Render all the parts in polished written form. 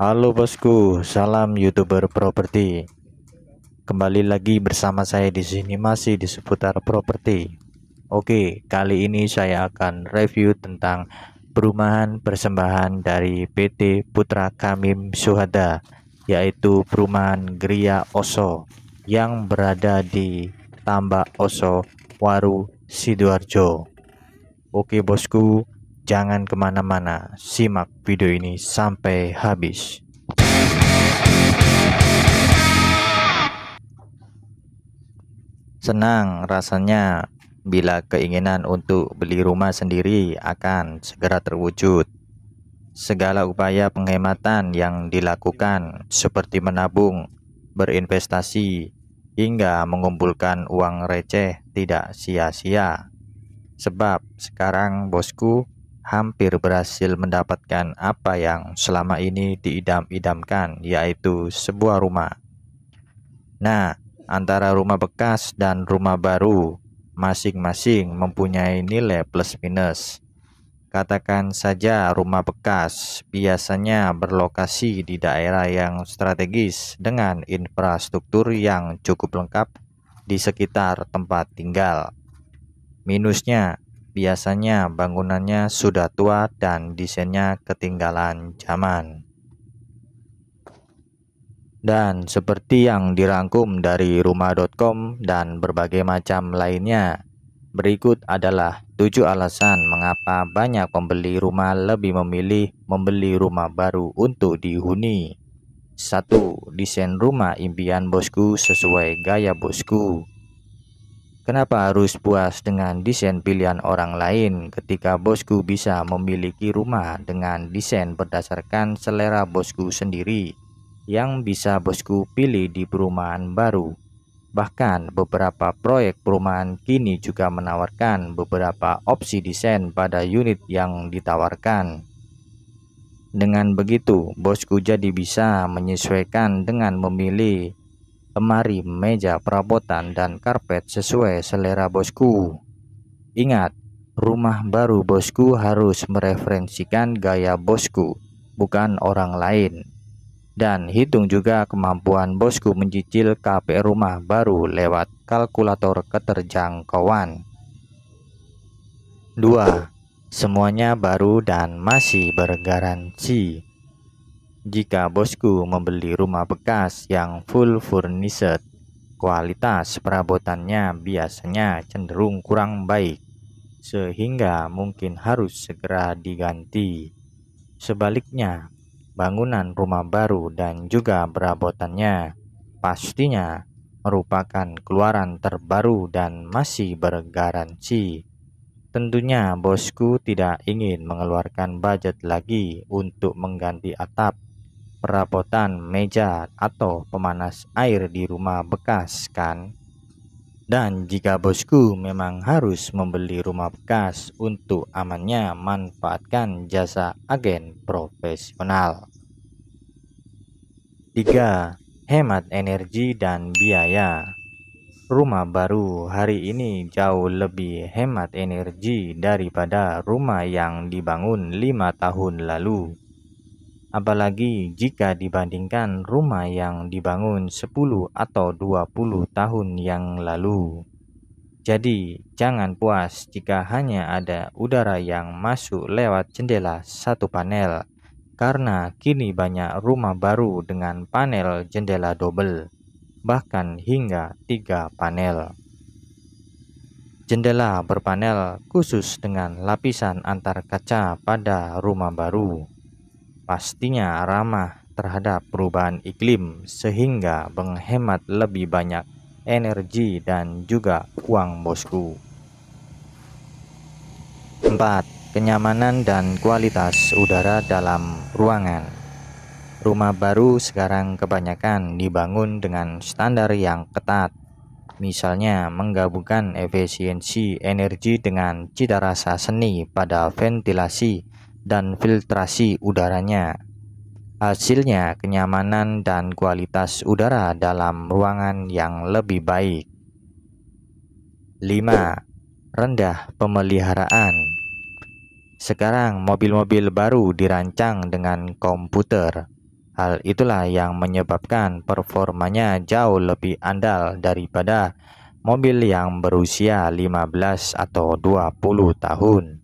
Halo bosku, salam YouTuber properti. Kembali lagi bersama saya di sini masih di seputar properti. Oke, kali ini saya akan review tentang perumahan persembahan dari PT Putra Kamim Suhada, yaitu perumahan Gria Oso yang berada di Tambak Oso, Waru, Sidoarjo. Oke bosku, jangan kemana-mana, simak video ini sampai habis. Senang rasanya bila keinginan untuk beli rumah sendiri akan segera terwujud. Segala upaya penghematan yang dilakukan seperti menabung, berinvestasi, hingga mengumpulkan uang receh tidak sia-sia. Sebab sekarang bosku hampir berhasil mendapatkan apa yang selama ini diidam-idamkan, yaitu sebuah rumah. Nah, antara rumah bekas dan rumah baru masing-masing mempunyai nilai plus minus. Katakan saja rumah bekas biasanya berlokasi di daerah yang strategis dengan infrastruktur yang cukup lengkap di sekitar tempat tinggal. Minusnya biasanya bangunannya sudah tua dan desainnya ketinggalan zaman. Dan seperti yang dirangkum dari rumah.com dan berbagai macam lainnya, berikut adalah 7 alasan mengapa banyak pembeli rumah lebih memilih membeli rumah baru untuk dihuni. 1. Desain rumah impian bosku sesuai gaya bosku. Kenapa harus puas dengan desain pilihan orang lain ketika bosku bisa memiliki rumah dengan desain berdasarkan selera bosku sendiri yang bisa bosku pilih di perumahan baru? Bahkan beberapa proyek perumahan kini juga menawarkan beberapa opsi desain pada unit yang ditawarkan. Dengan begitu, bosku jadi bisa menyesuaikan dengan memilih lemari, meja, perabotan, dan karpet sesuai selera bosku. Ingat, rumah baru bosku harus mereferensikan gaya bosku, bukan orang lain. Dan hitung juga kemampuan bosku mencicil KPR rumah baru lewat kalkulator keterjangkauan. 2. Semuanya baru dan masih bergaransi. Jika bosku membeli rumah bekas yang full furnished, kualitas perabotannya biasanya cenderung kurang baik, sehingga mungkin harus segera diganti. Sebaliknya, bangunan rumah baru dan juga perabotannya pastinya merupakan keluaran terbaru dan masih bergaransi. Tentunya bosku tidak ingin mengeluarkan budget lagi untuk mengganti atap, perabotan, meja, atau pemanas air di rumah bekas kan? Dan jika bosku memang harus membeli rumah bekas untuk amannya manfaatkan jasa agen profesional. 3. Hemat energi dan biaya. Rumah baru hari ini jauh lebih hemat energi daripada rumah yang dibangun 5 tahun lalu. Apalagi jika dibandingkan rumah yang dibangun 10 atau 20 tahun yang lalu. Jadi, jangan puas jika hanya ada udara yang masuk lewat jendela satu panel, karena kini banyak rumah baru dengan panel jendela double, bahkan hingga 3 panel. Jendela berpanel khusus dengan lapisan antar kaca pada rumah baru pastinya ramah terhadap perubahan iklim sehingga menghemat lebih banyak energi dan juga uang bosku. 4. Kenyamanan dan kualitas udara dalam ruangan. Rumah baru sekarang kebanyakan dibangun dengan standar yang ketat, misalnya menggabungkan efisiensi energi dengan cita rasa seni pada ventilasi dan filtrasi udaranya. Hasilnya kenyamanan dan kualitas udara dalam ruangan yang lebih baik. 5. Rendah pemeliharaan. Sekarang mobil-mobil baru dirancang dengan komputer, Hal itulah yang menyebabkan performanya jauh lebih andal daripada mobil yang berusia 15 atau 20 tahun.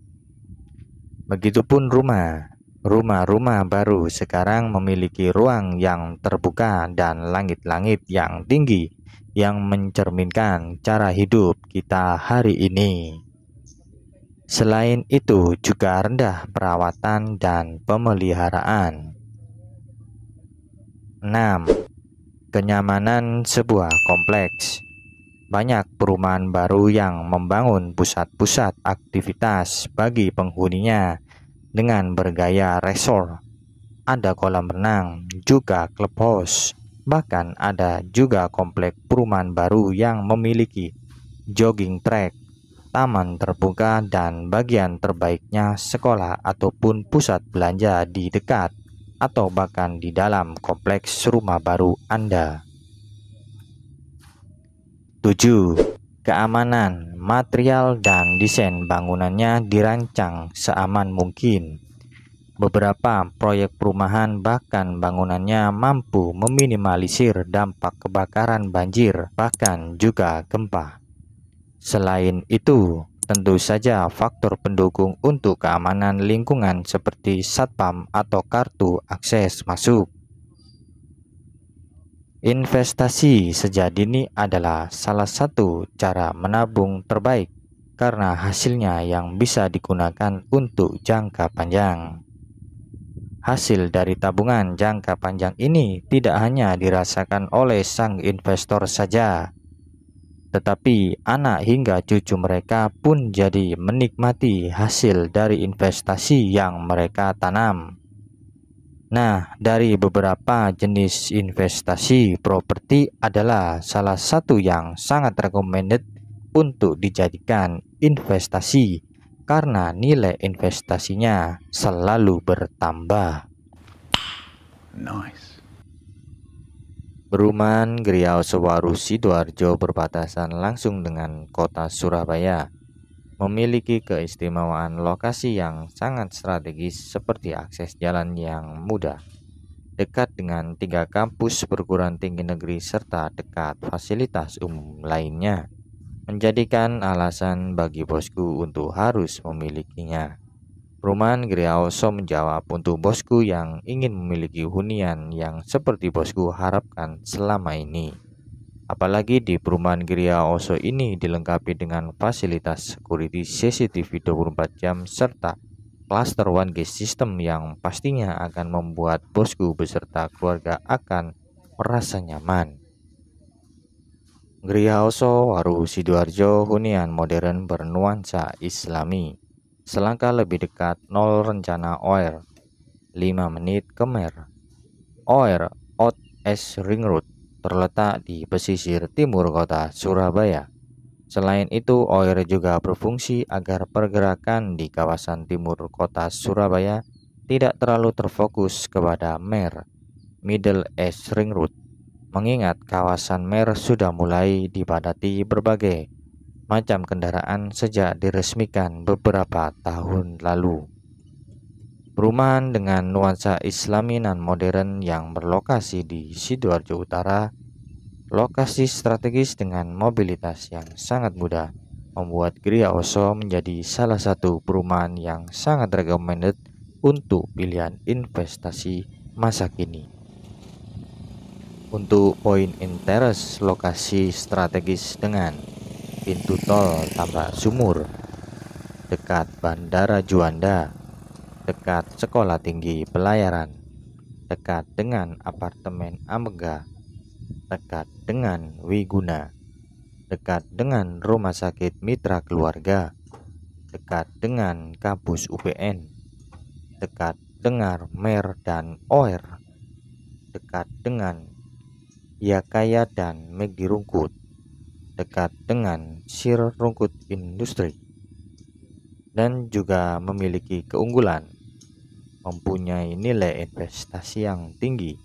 Begitupun rumah. Rumah-rumah baru sekarang memiliki ruang yang terbuka dan langit-langit yang tinggi yang mencerminkan cara hidup kita hari ini. Selain itu juga rendah perawatan dan pemeliharaan. 6. Kenyamanan sebuah kompleks. Banyak perumahan baru yang membangun pusat-pusat aktivitas bagi penghuninya dengan bergaya resort. Ada kolam renang, juga clubhouse. Bahkan ada juga komplek perumahan baru yang memiliki jogging track, taman terbuka, dan bagian terbaiknya sekolah ataupun pusat belanja di dekat atau bahkan di dalam kompleks rumah baru Anda. 7. Keamanan, material dan desain bangunannya dirancang seaman mungkin. Beberapa proyek perumahan bahkan bangunannya mampu meminimalisir dampak kebakaran, banjir, bahkan juga gempa. Selain itu, tentu saja faktor pendukung untuk keamanan lingkungan seperti satpam atau kartu akses masuk. Investasi sejak dini adalah salah satu cara menabung terbaik karena hasilnya yang bisa digunakan untuk jangka panjang. Hasil dari tabungan jangka panjang ini tidak hanya dirasakan oleh sang investor saja, tetapi anak hingga cucu mereka pun jadi menikmati hasil dari investasi yang mereka tanam. Nah, dari beberapa jenis investasi, properti adalah salah satu yang sangat recommended untuk dijadikan investasi karena nilai investasinya selalu bertambah. Nice. Perumahan Griau Sewaru Sidoarjo berbatasan langsung dengan kota Surabaya, memiliki keistimewaan lokasi yang sangat strategis seperti akses jalan yang mudah, dekat dengan 3 kampus perguruan tinggi negeri serta dekat fasilitas umum lainnya, menjadikan alasan bagi bosku untuk harus memilikinya. Perumahan Griaoso menjawab untuk bosku yang ingin memiliki hunian yang seperti bosku harapkan selama ini. Apalagi di perumahan Griaoso ini dilengkapi dengan fasilitas security CCTV 24 jam serta cluster 1G system yang pastinya akan membuat bosku beserta keluarga akan merasa nyaman. Griaoso Waru Sidoarjo, hunian modern bernuansa Islami. Selangkah lebih dekat 0 rencana OR, 5 menit ke Mer. OR Out S Ring Road terletak di pesisir timur kota Surabaya. Selain itu, OR juga berfungsi agar pergerakan di kawasan timur kota Surabaya tidak terlalu terfokus kepada Mer, Middle S Ring Road, mengingat kawasan Mer sudah mulai dipadati berbagai macam kendaraan sejak diresmikan beberapa tahun lalu. Perumahan dengan nuansa Islami dan modern yang berlokasi di Sidoarjo Utara, lokasi strategis dengan mobilitas yang sangat mudah, membuat Griaoso menjadi salah satu perumahan yang sangat recommended untuk pilihan investasi masa kini. Untuk point interest, lokasi strategis dengan pintu tol Tambak Sumur, dekat Bandara Juanda, dekat Sekolah Tinggi Pelayaran, dekat dengan apartemen Amega, dekat dengan Wiguna, dekat dengan Rumah Sakit Mitra Keluarga, dekat dengan kampus UPN, dekat dengan Mer dan OR, dekat dengan Yakaya dan Megi Rungkut, dekat dengan Sir Rungkut Industri, dan juga memiliki keunggulan mempunyai nilai investasi yang tinggi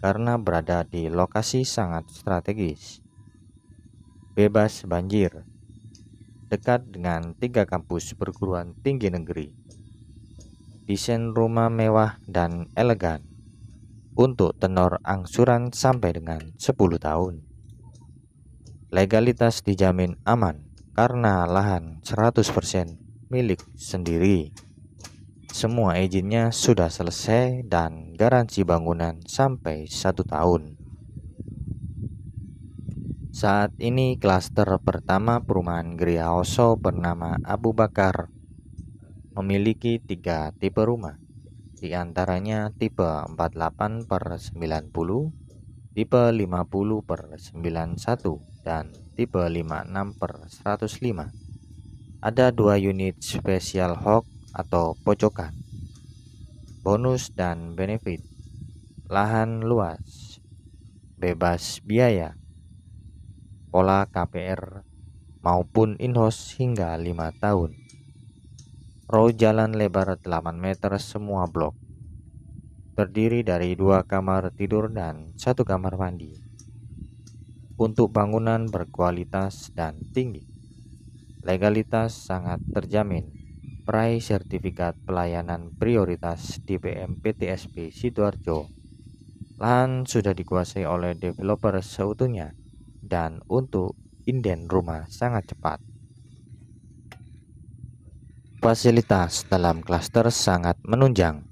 karena berada di lokasi sangat strategis, bebas banjir, dekat dengan 3 kampus perguruan tinggi negeri, desain rumah mewah dan elegan, untuk tenor angsuran sampai dengan 10 tahun. Legalitas dijamin aman karena lahan 100% milik sendiri. Semua izinnya sudah selesai dan garansi bangunan sampai 1 tahun. Saat ini klaster pertama perumahan Gria Oso bernama Abu Bakar memiliki 3 tipe rumah. Di antaranya tipe 48/90, tipe 50/91, dan tipe 56/105. Ada 2 unit spesial hok atau pojokan. Bonus dan benefit: lahan luas, bebas biaya, pola KPR maupun in-house hingga 5 tahun. Row jalan lebar 8 meter semua blok. Terdiri dari 2 kamar tidur dan 1 kamar mandi. Untuk bangunan berkualitas dan tinggi. Legalitas sangat terjamin. Peraih sertifikat pelayanan prioritas DPM PTSP Sidoarjo. Lahan sudah dikuasai oleh developer seutuhnya dan untuk inden rumah sangat cepat. Fasilitas dalam klaster sangat menunjang.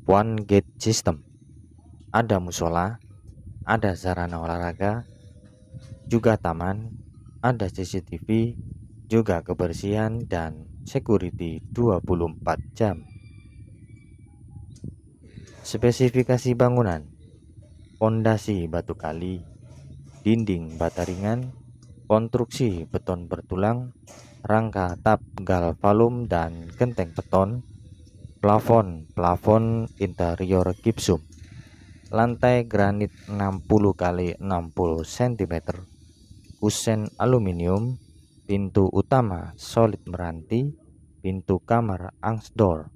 One gate system. Ada musola, ada sarana olahraga, juga taman, ada CCTV, juga kebersihan dan security 24 jam. Spesifikasi bangunan: pondasi batu kali, dinding bata ringan, konstruksi beton bertulang, rangka atap galvalum dan genteng beton, plafon interior gipsum, lantai granit 60 x 60 cm, kusen aluminium, pintu utama solid meranti, pintu kamar angsdor,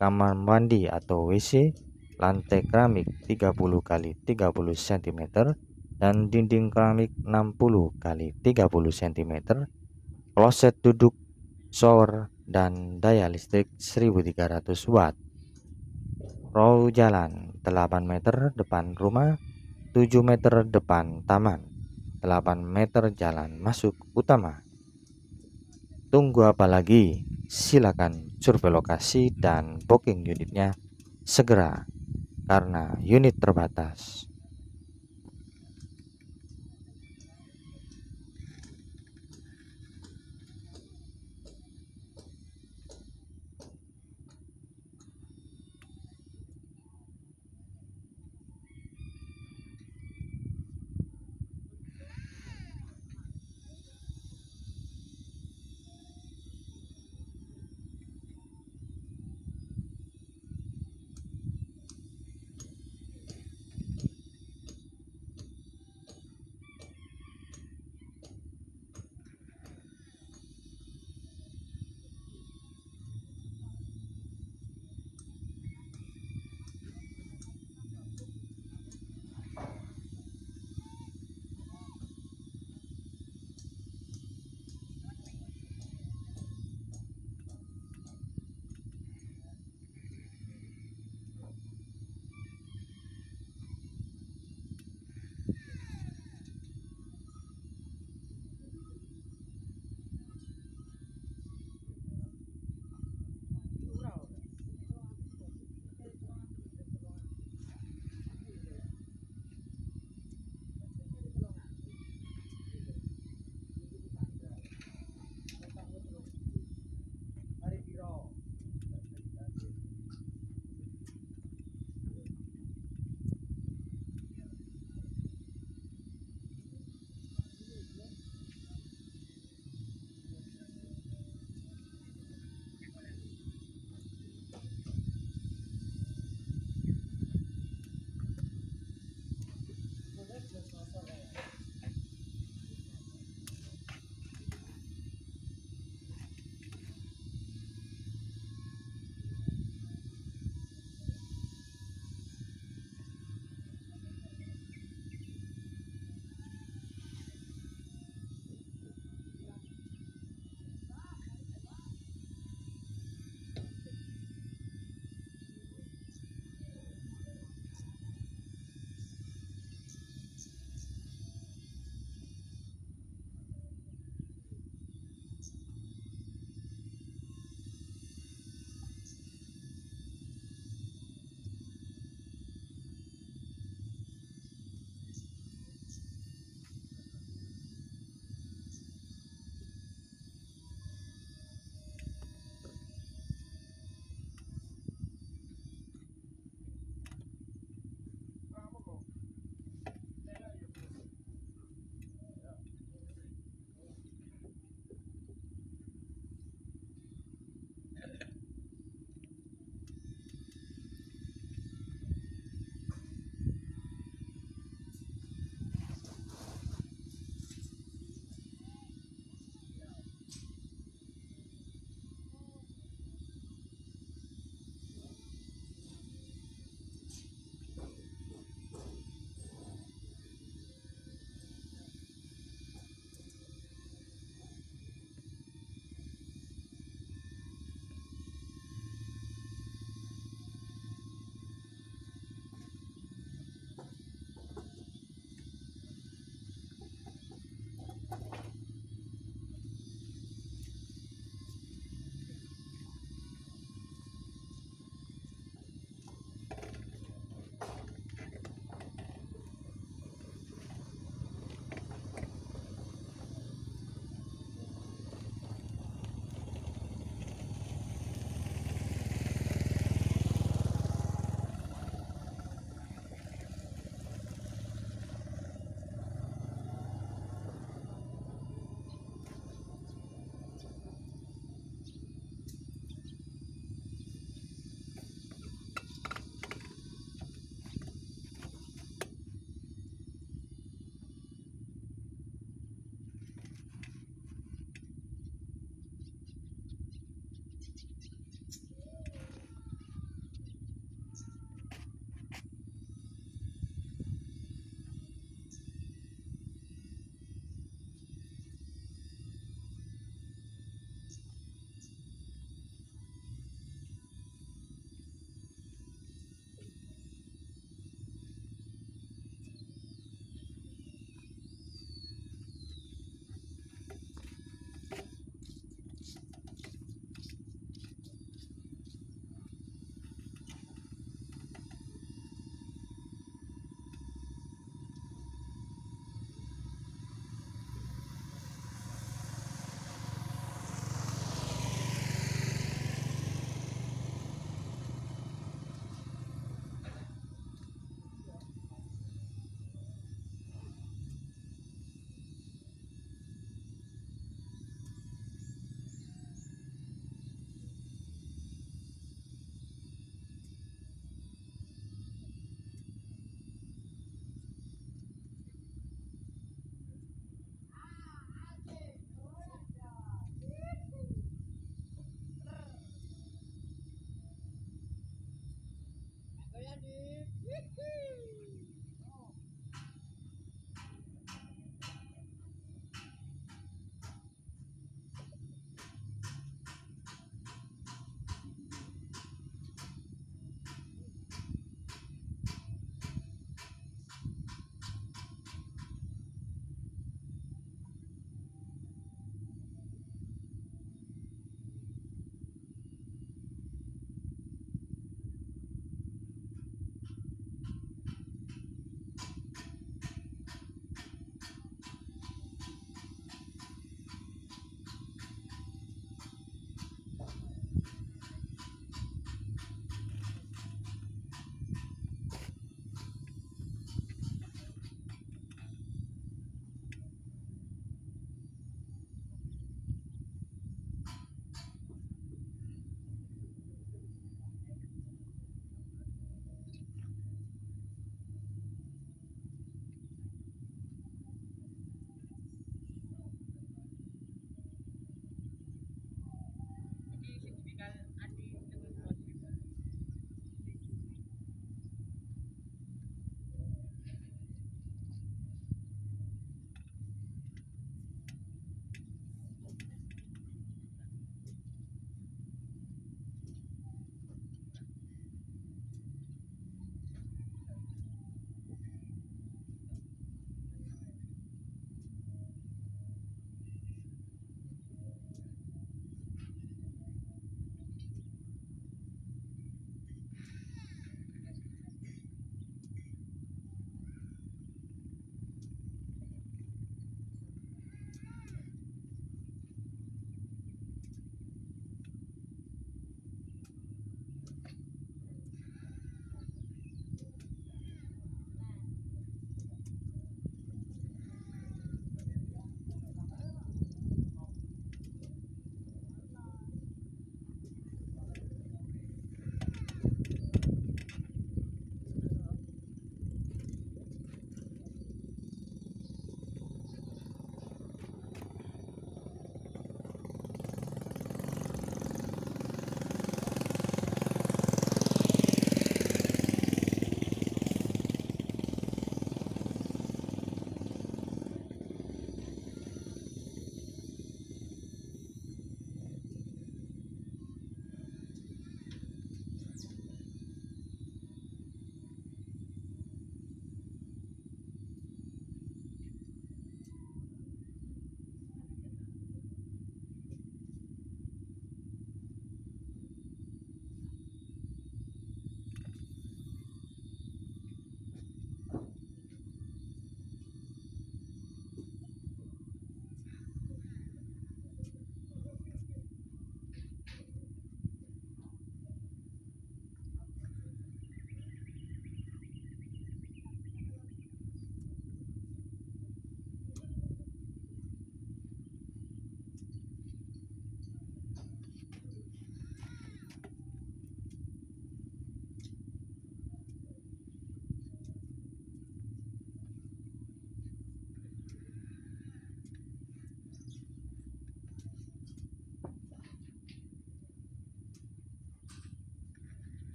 kamar mandi atau WC, lantai keramik 30 x 30 cm dan dinding keramik 60 x 30 cm, kloset duduk, shower, dan daya listrik 1300 watt. Row jalan 8 meter depan rumah, 7 meter depan taman, 8 meter jalan masuk utama. Tunggu apa lagi? Silakan survei lokasi dan booking unitnya segera karena unit terbatas.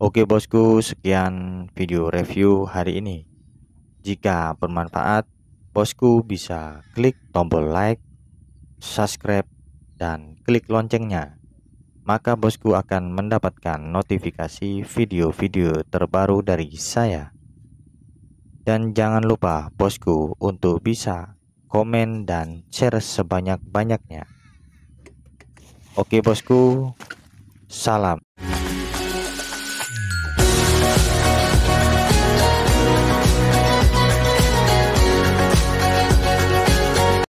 Oke bosku, sekian video review hari ini. Jika bermanfaat, bosku bisa klik tombol like, subscribe, dan klik loncengnya. Maka bosku akan mendapatkan notifikasi video-video terbaru dari saya. Dan jangan lupa bosku untuk bisa komen dan share sebanyak-banyaknya. Oke bosku, salam.